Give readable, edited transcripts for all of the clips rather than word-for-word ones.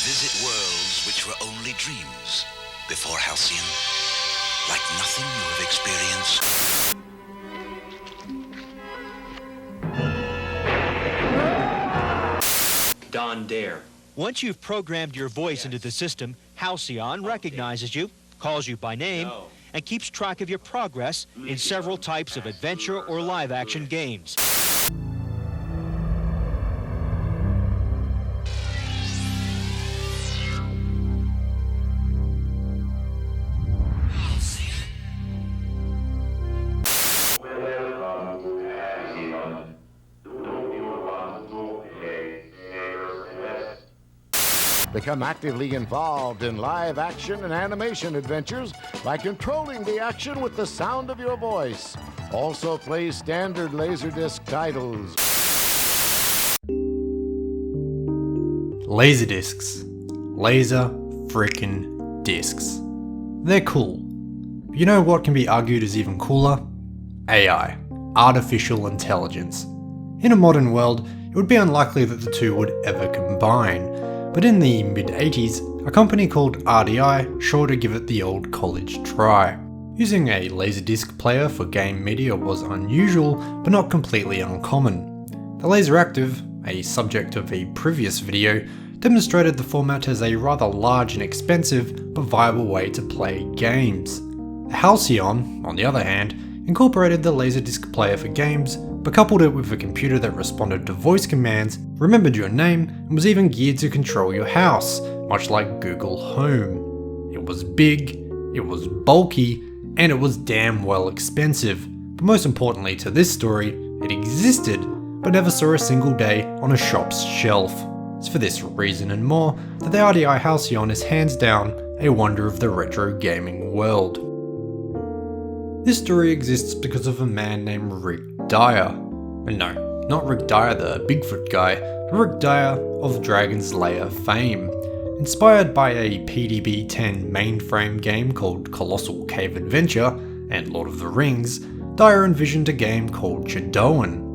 Visit worlds which were only dreams before Halcyon, like nothing you have experienced. Dyer. Once you've programmed your voice into the system, Halcyon recognizes you, calls you by name, and keeps track of your progress in several types of adventure or live-action games. Become actively involved in live action and animation adventures by controlling the action with the sound of your voice. Also play standard laserdisc titles. Laserdiscs. Laser frickin' discs. They're cool. But you know what can be argued is even cooler? AI. Artificial intelligence. In a modern world, it would be unlikely that the two would ever combine. But in the mid-80s, a company called RDI sure to give it the old college try. Using a laserdisc player for game media was unusual, but not completely uncommon. The Laseractive, a subject of a previous video, demonstrated the format as a rather large and expensive, but viable way to play games. The Halcyon, on the other hand, incorporated the laserdisc player for games, but coupled it with a computer that responded to voice commands, remembered your name, and was even geared to control your house, much like Google Home. It was big, it was bulky, and it was damn well expensive. But most importantly to this story, it existed, but never saw a single day on a shop's shelf. It's for this reason and more that the RDI Halcyon is hands down a wonder of the retro gaming world. This story exists because of a man named Rick Dyer. And no, not Rick Dyer the Bigfoot guy, but Rick Dyer of Dragon's Lair fame. Inspired by a PDB-10 mainframe game called Colossal Cave Adventure and Lord of the Rings, Dyer envisioned a game called Shadowin.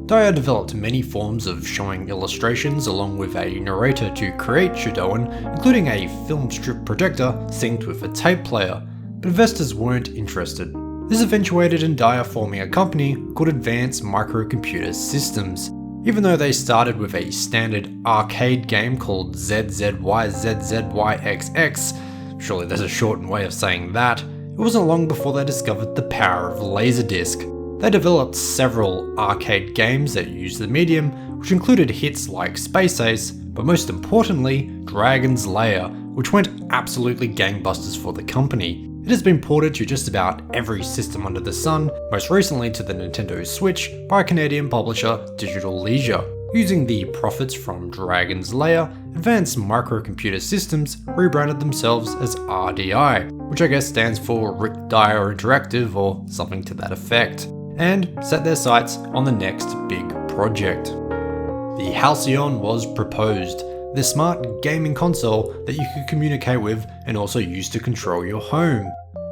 Dyer developed many forms of showing illustrations along with a narrator to create Shadowin, including a film strip projector synced with a tape player, but investors weren't interested. This eventuated in Dyer forming a company called Advanced Microcomputer Systems. Even though they started with a standard arcade game called ZZYZZYXX, surely there's a shortened way of saying that, it wasn't long before they discovered the power of Laserdisc. They developed several arcade games that used the medium, which included hits like Space Ace, but most importantly, Dragon's Lair, which went absolutely gangbusters for the company. It has been ported to just about every system under the sun, most recently to the Nintendo Switch by Canadian publisher Digital Leisure. Using the profits from Dragon's Lair, Advanced Microcomputer Systems rebranded themselves as RDI, which I guess stands for Rick Dyer Interactive or something to that effect, and set their sights on the next big project. The Halcyon was proposed, the smart gaming console that you could communicate with and also use to control your home.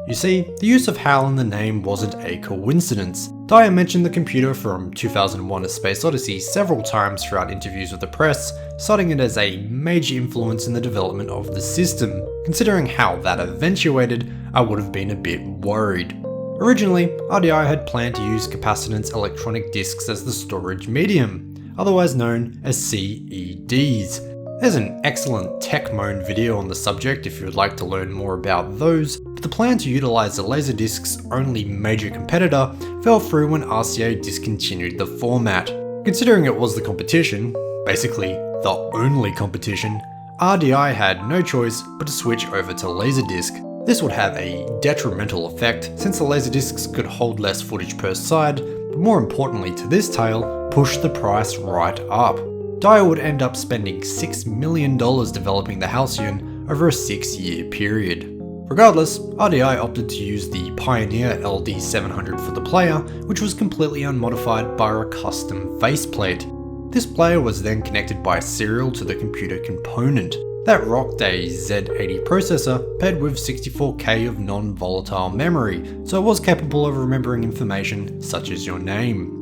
You see, the use of HAL in the name wasn't a coincidence. Dyer mentioned the computer from 2001: A Space Odyssey several times throughout interviews with the press, citing it as a major influence in the development of the system. Considering how that eventuated, I would have been a bit worried. Originally, RDI had planned to use capacitance electronic discs as the storage medium, otherwise known as CEDs. There's an excellent TechMoan video on the subject if you would like to learn more about those, but the plan to utilize the Laserdisc's only major competitor fell through when RCA discontinued the format. Considering it was the competition, basically the only competition, RDI had no choice but to switch over to Laserdisc. This would have a detrimental effect since the Laserdiscs could hold less footage per side, but more importantly to this tale, push the price right up. Dyer would end up spending $6 million developing the Halcyon over a 6-year period. Regardless, RDI opted to use the Pioneer LD700 for the player, which was completely unmodified by a custom faceplate. This player was then connected by serial to the computer component. That rocked a Z80 processor paired with 64K of non-volatile memory, so it was capable of remembering information such as your name.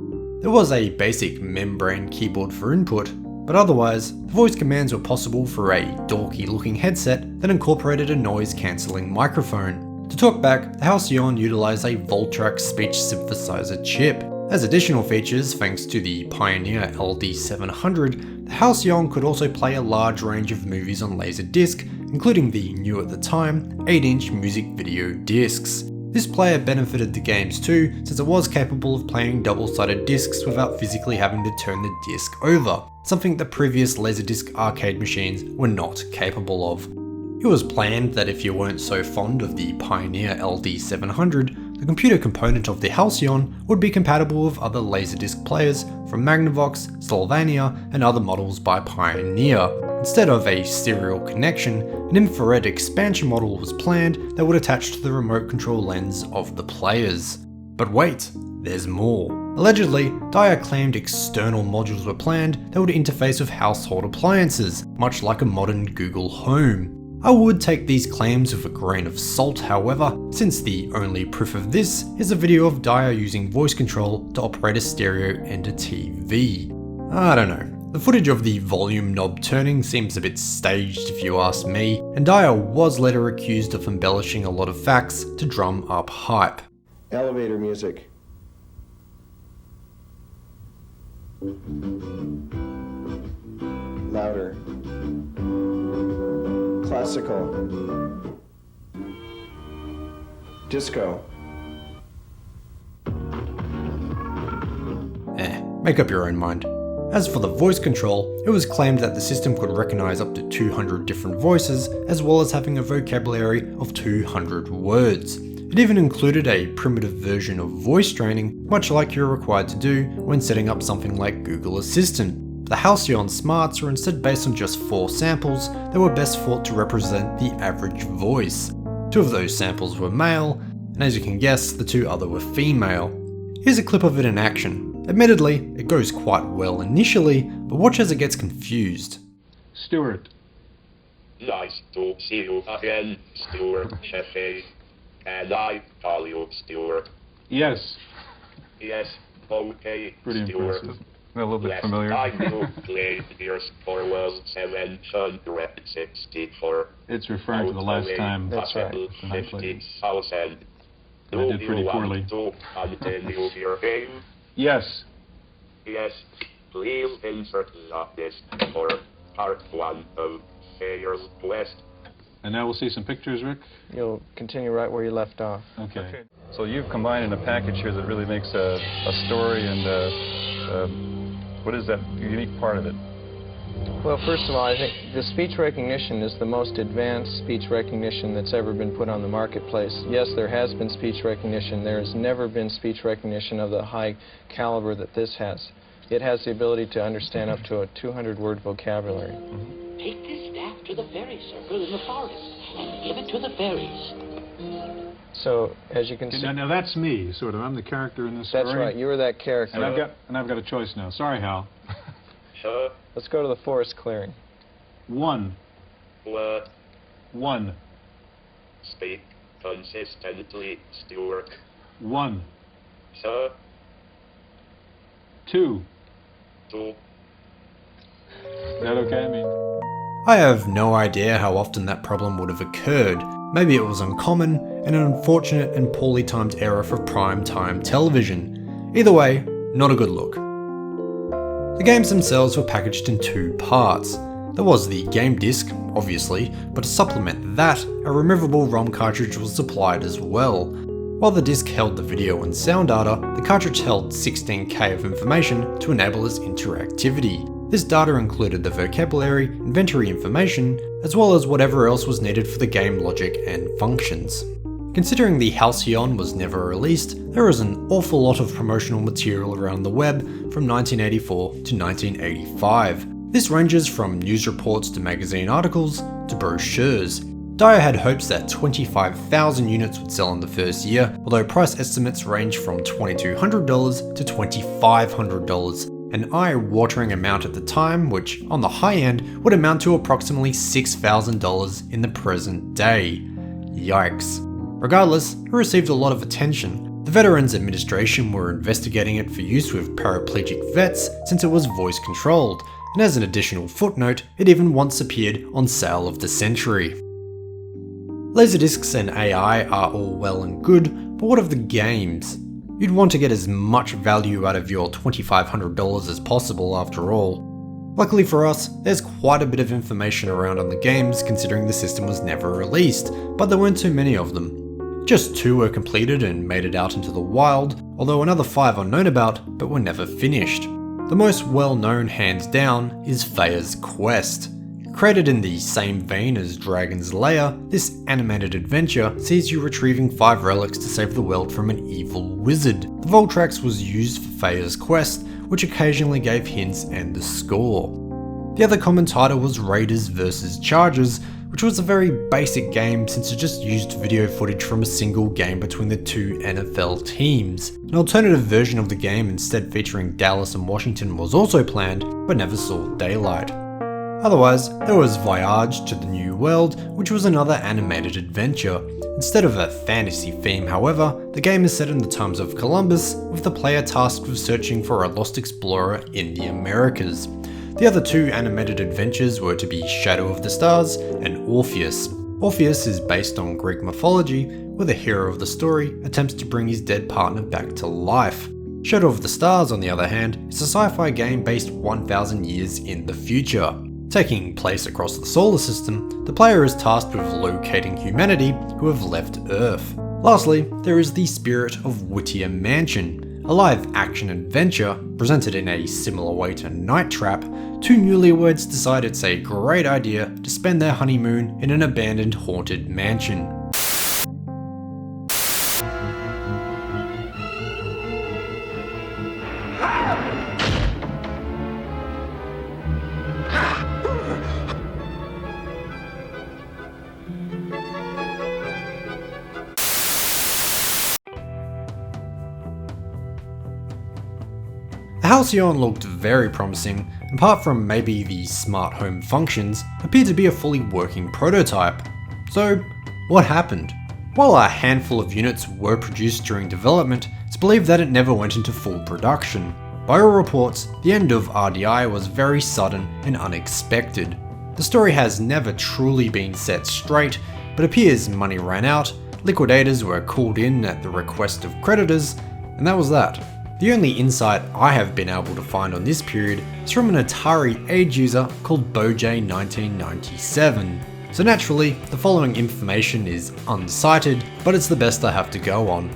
There was a basic membrane keyboard for input, but otherwise, the voice commands were possible for a dorky looking headset that incorporated a noise cancelling microphone. To talk back, the Halcyon utilised a Voltrax speech synthesizer chip. As additional features, thanks to the Pioneer LD700, the Halcyon could also play a large range of movies on laserdisc, including the new at the time 8-inch music video discs. This player benefited the games too, since it was capable of playing double-sided discs without physically having to turn the disc over, something that previous laserdisc arcade machines were not capable of. It was planned that if you weren't so fond of the Pioneer LD700, the computer component of the Halcyon would be compatible with other laserdisc players from Magnavox, Sylvania, and other models by Pioneer. Instead of a serial connection, an infrared expansion model was planned that would attach to the remote control lens of the players. But wait, there's more. Allegedly, Dyer claimed external modules were planned that would interface with household appliances, much like a modern Google Home. I would take these claims with a grain of salt, however, since the only proof of this is a video of Dyer using voice control to operate a stereo and a TV. I don't know. The footage of the volume knob turning seems a bit staged if you ask me, and Dyer was later accused of embellishing a lot of facts to drum up hype. Elevator music. Louder. Classical. Disco. Make up your own mind. As for the voice control, it was claimed that the system could recognize up to 200 different voices, as well as having a vocabulary of 200 words. It even included a primitive version of voice training, much like you're required to do when setting up something like Google Assistant. The Halcyon Smarts were instead based on just 4 samples that were best thought to represent the average voice. 2 of those samples were male, and as you can guess, the 2 other were female. Here's a clip of it in action. Admittedly, it goes quite well initially, but watch as it gets confused. Stuart. Nice to see you again, Stuart Sheffield. And I call you Stuart. Yes. Yes, okay, Pretty Stuart. impressive. A little bit Last familiar. time you played Gears 4 was 764. It's referring to the last time That's right. I played. 50,000. I did pretty poorly. Do you want to continue your game? Yes. Yes, please insert the disc for part 1 of Sayer's Quest. And now we'll see some pictures, Rick. You'll continue right where you left off. Okay. So you've combined in a package here that really makes a story and what is that unique part of it? Well, first of all, I think the speech recognition is the most advanced speech recognition that's ever been put on the marketplace. Yes, there has been speech recognition. There has never been speech recognition of the high caliber that this has. It has the ability to understand up to a 200-word vocabulary. Take this staff to the fairy circle in the forest and give it to the fairies. So, as you can see... Now that's me, sort of. I'm the character in this story. That's right. You were that character. And I've got a choice now. Sorry, Hal. Sure. Let's go to the forest clearing. 1. What? 1. Speak consistently, Stuart. 1. Sir. 2. 2. Is that okay? I have no idea how often that problem would have occurred. Maybe it was uncommon, and an unfortunate and poorly timed error for prime-time television. Either way, not a good look. The games themselves were packaged in 2 parts. There was the game disc, obviously, but to supplement that, a removable ROM cartridge was supplied as well. While the disc held the video and sound data, the cartridge held 16K of information to enable its interactivity. This data included the vocabulary, inventory information, as well as whatever else was needed for the game logic and functions. Considering the Halcyon was never released, there is an awful lot of promotional material around the web from 1984 to 1985. This ranges from news reports to magazine articles to brochures. Dyer had hopes that 25,000 units would sell in the first year, although price estimates range from $2,200 to $2,500, an eye-watering amount at the time, which on the high end would amount to approximately $6,000 in the present day. Yikes. Regardless, it received a lot of attention. The Veterans Administration were investigating it for use with paraplegic vets since it was voice controlled, and as an additional footnote, it even once appeared on Sale of the Century. Laserdiscs and AI are all well and good, but what of the games? You'd want to get as much value out of your $2,500 as possible after all. Luckily for us, there's quite a bit of information around on the games considering the system was never released, but there weren't too many of them. Just 2 were completed and made it out into the wild, although another 5 are known about but were never finished. The most well known hands down is Feyer's Quest. Created in the same vein as Dragon's Lair, this animated adventure sees you retrieving 5 relics to save the world from an evil wizard. The Voltrax was used for Feyer's Quest, which occasionally gave hints and the score. The other common title was Raiders vs Chargers, which was a very basic game since it just used video footage from a single game between the 2 NFL teams. An alternative version of the game instead featuring Dallas and Washington was also planned, but never saw daylight. Otherwise, there was Voyage to the New World, which was another animated adventure. Instead of a fantasy theme, however, the game is set in the times of Columbus, with the player tasked with searching for a lost explorer in the Americas. The other 2 animated adventures were to be Shadow of the Stars and Orpheus. Orpheus is based on Greek mythology, where the hero of the story attempts to bring his dead partner back to life. Shadow of the Stars, on the other hand, is a sci-fi game based 1,000 years in the future. Taking place across the solar system, the player is tasked with locating humanity who have left Earth. Lastly, there is the Spirit of Whittier Mansion, a live-action adventure presented in a similar way to Night Trap. 2 newlyweds decide it's a great idea to spend their honeymoon in an abandoned haunted mansion. The Halcyon looked very promising, and apart from maybe the smart home functions, appeared to be a fully working prototype. So, what happened? While a handful of units were produced during development, it's believed that it never went into full production. By all reports, the end of RDI was very sudden and unexpected. The story has never truly been set straight, but appears money ran out, liquidators were called in at the request of creditors, and that was that. The only insight I have been able to find on this period is from an Atari Age user called BoJ1997. So naturally, the following information is uncited, but it's the best I have to go on.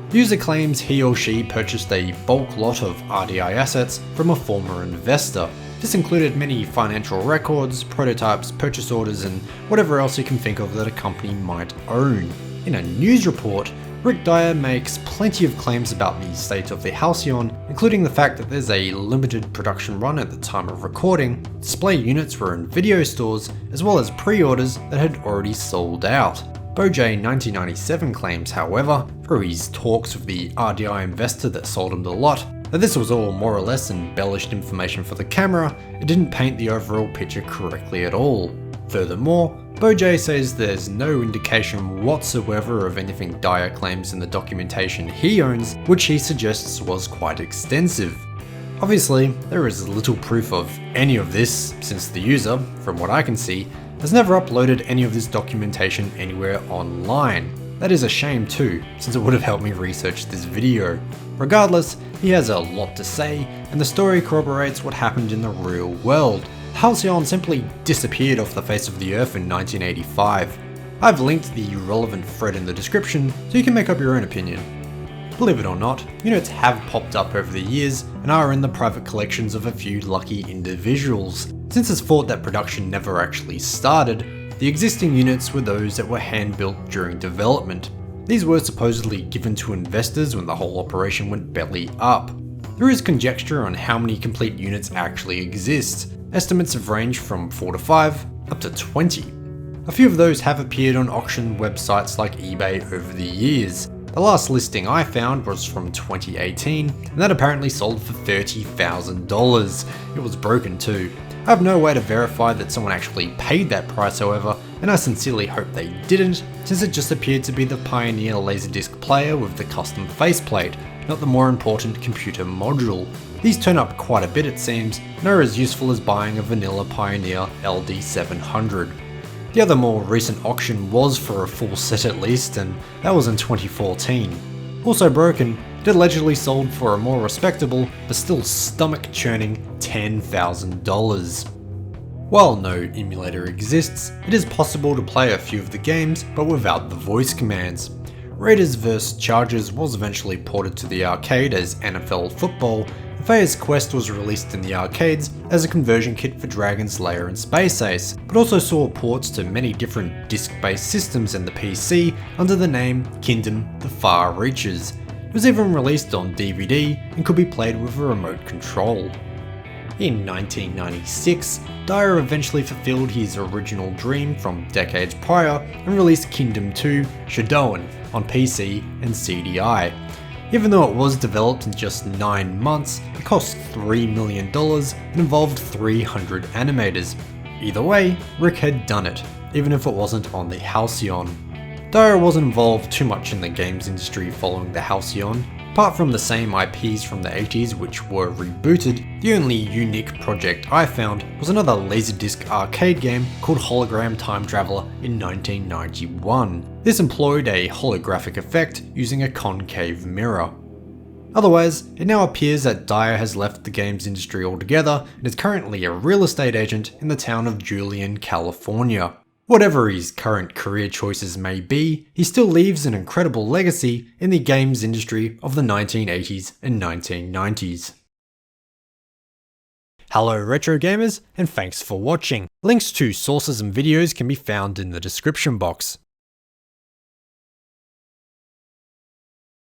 The user claims he or she purchased a bulk lot of RDI assets from a former investor. This included many financial records, prototypes, purchase orders, and whatever else you can think of that a company might own. In a news report, Rick Dyer makes plenty of claims about the state of the Halcyon, including the fact that there's a limited production run at the time of recording, display units were in video stores, as well as pre-orders that had already sold out. BoJ1997 claims, however, through his talks with the RDI investor that sold him the lot, that this was all more or less embellished information for the camera. It didn't paint the overall picture correctly at all. Furthermore, BoJ says there's no indication whatsoever of anything Dyer claims in the documentation he owns, which he suggests was quite extensive. Obviously, there is little proof of any of this, since the user, from what I can see, has never uploaded any of this documentation anywhere online. That is a shame too, since it would have helped me research this video. Regardless, he has a lot to say, and the story corroborates what happened in the real world. Halcyon simply disappeared off the face of the earth in 1985. I've linked the relevant thread in the description, so you can make up your own opinion. Believe it or not, units have popped up over the years and are in the private collections of a few lucky individuals. Since it's thought that production never actually started, the existing units were those that were hand-built during development. These were supposedly given to investors when the whole operation went belly up. There is conjecture on how many complete units actually exist. Estimates have ranged from 4 to 5, up to 20. A few of those have appeared on auction websites like eBay over the years. The last listing I found was from 2018, and that apparently sold for $30,000. It was broken too. I have no way to verify that someone actually paid that price, however, and I sincerely hope they didn't, since it just appeared to be the Pioneer Laserdisc player with the custom faceplate, not the more important computer module. These turn up quite a bit it seems, and are as useful as buying a vanilla Pioneer LD700. The other more recent auction was for a full set at least, and that was in 2014. Also broken, it allegedly sold for a more respectable, but still stomach-churning $10,000. While no emulator exists, it is possible to play a few of the games, but without the voice commands. Raiders vs Chargers was eventually ported to the arcade as NFL Football, and Fayer's Quest was released in the arcades as a conversion kit for Dragon's Lair and Space Ace, but also saw ports to many different disc-based systems in the PC under the name Kingdom: The Far Reaches. It was even released on DVD and could be played with a remote control. In 1996, Dyer eventually fulfilled his original dream from decades prior and released Kingdom 2: Shadowin on PC and CDI. Even though it was developed in just 9 months, it cost $3 million and involved 300 animators. Either way, Rick had done it, even if it wasn't on the Halcyon. Dyer wasn't involved too much in the games industry following the Halcyon. Apart from the same IPs from the 80s which were rebooted, the only unique project I found was another laserdisc arcade game called Hologram Time Traveler in 1991. This employed a holographic effect using a concave mirror. Otherwise, it now appears that Dyer has left the games industry altogether and is currently a real estate agent in the town of Julian, California. Whatever his current career choices may be, he still leaves an incredible legacy in the games industry of the 1980s and 1990s. Hello retro gamers, and thanks for watching. Links to sources and videos can be found in the description box.